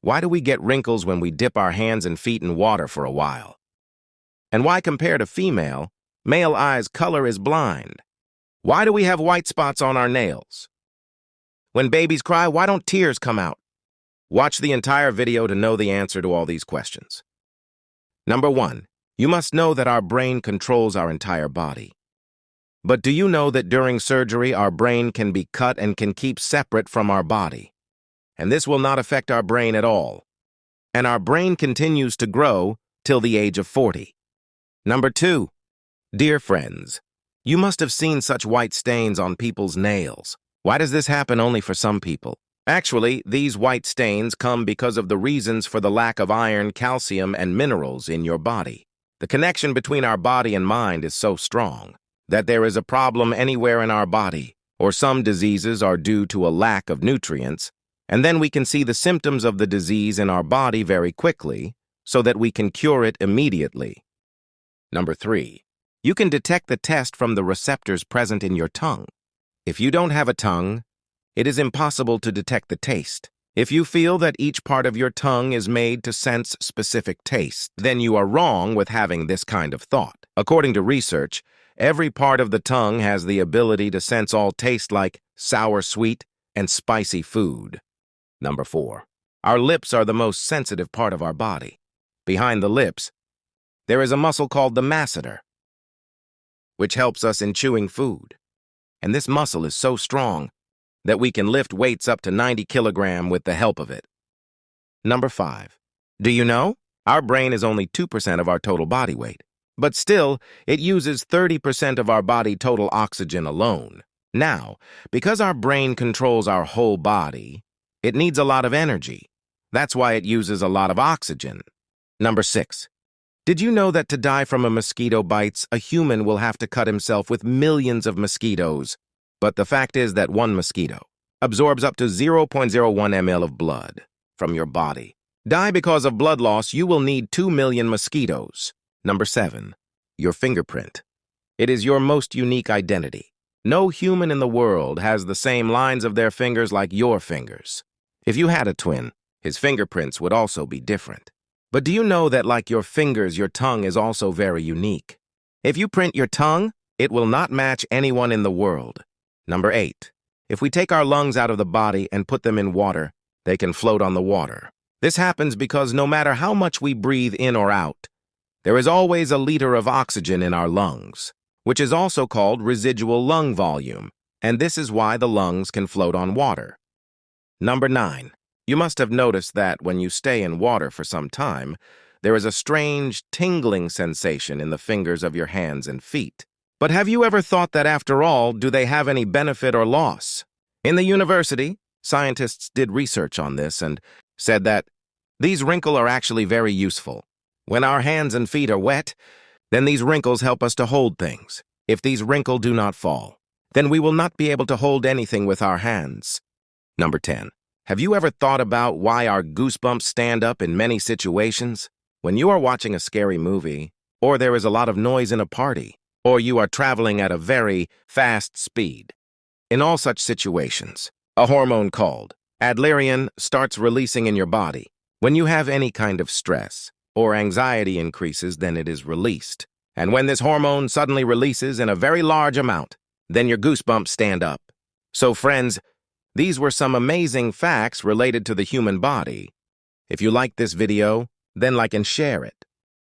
Why do we get wrinkles when we dip our hands and feet in water for a while? And why, compared to female, male eyes' color is blind? Why do we have white spots on our nails? When babies cry, why don't tears come out? Watch the entire video to know the answer to all these questions. Number 1. You must know that our brain controls our entire body. But do you know that during surgery, our brain can be cut and can keep separate from our body? And this will not affect our brain at all. And our brain continues to grow till the age of 40. Number 2. Dear friends, you must have seen such white stains on people's nails. Why does this happen only for some people? Actually, these white stains come because of the reasons for the lack of iron, calcium, and minerals in your body. The connection between our body and mind is so strong that there is a problem anywhere in our body, or some diseases are due to a lack of nutrients, and then we can see the symptoms of the disease in our body very quickly so that we can cure it immediately. Number 3. You can detect the test from the receptors present in your tongue. If you don't have a tongue, it is impossible to detect the taste. If you feel that each part of your tongue is made to sense specific taste, then you are wrong with having this kind of thought. According to research, every part of the tongue has the ability to sense all taste like sour, sweet, and spicy food. Number 4. Our lips are the most sensitive part of our body. Behind the lips, there is a muscle called the masseter, which helps us in chewing food. And this muscle is so strong that we can lift weights up to 90 kilograms with the help of it. Number 5. Do you know? Our brain is only 2% of our total body weight, but still, it uses 30% of our body total oxygen alone. Now, because our brain controls our whole body, it needs a lot of energy. That's why it uses a lot of oxygen. Number 6. Did you know that to die from a mosquito bites, a human will have to cut himself with millions of mosquitoes? But the fact is that one mosquito absorbs up to 0.01 ml of blood from your body. Die because of blood loss, you will need 2 million mosquitoes. Number 7. Your fingerprint. It is your most unique identity. No human in the world has the same lines of their fingers like your fingers. If you had a twin, his fingerprints would also be different. But do you know that like your fingers, your tongue is also very unique? If you print your tongue, it will not match anyone in the world. Number 8. If we take our lungs out of the body and put them in water, they can float on the water. This happens because no matter how much we breathe in or out, there is always a liter of oxygen in our lungs, which is also called residual lung volume, and this is why the lungs can float on water. Number 9. You must have noticed that when you stay in water for some time, there is a strange tingling sensation in the fingers of your hands and feet. But have you ever thought that after all, do they have any benefit or loss? In the university, scientists did research on this and said that these wrinkles are actually very useful. When our hands and feet are wet, then these wrinkles help us to hold things. If these wrinkles do not fall, then we will not be able to hold anything with our hands. Number 10. Have you ever thought about why our goosebumps stand up in many situations? When you are watching a scary movie, or there is a lot of noise in a party, or you are traveling at a very fast speed. In all such situations, a hormone called adrenaline starts releasing in your body. When you have any kind of stress or anxiety increases, then it is released. And when this hormone suddenly releases in a very large amount, then your goosebumps stand up. So friends, these were some amazing facts related to the human body. If you liked this video, then like and share it.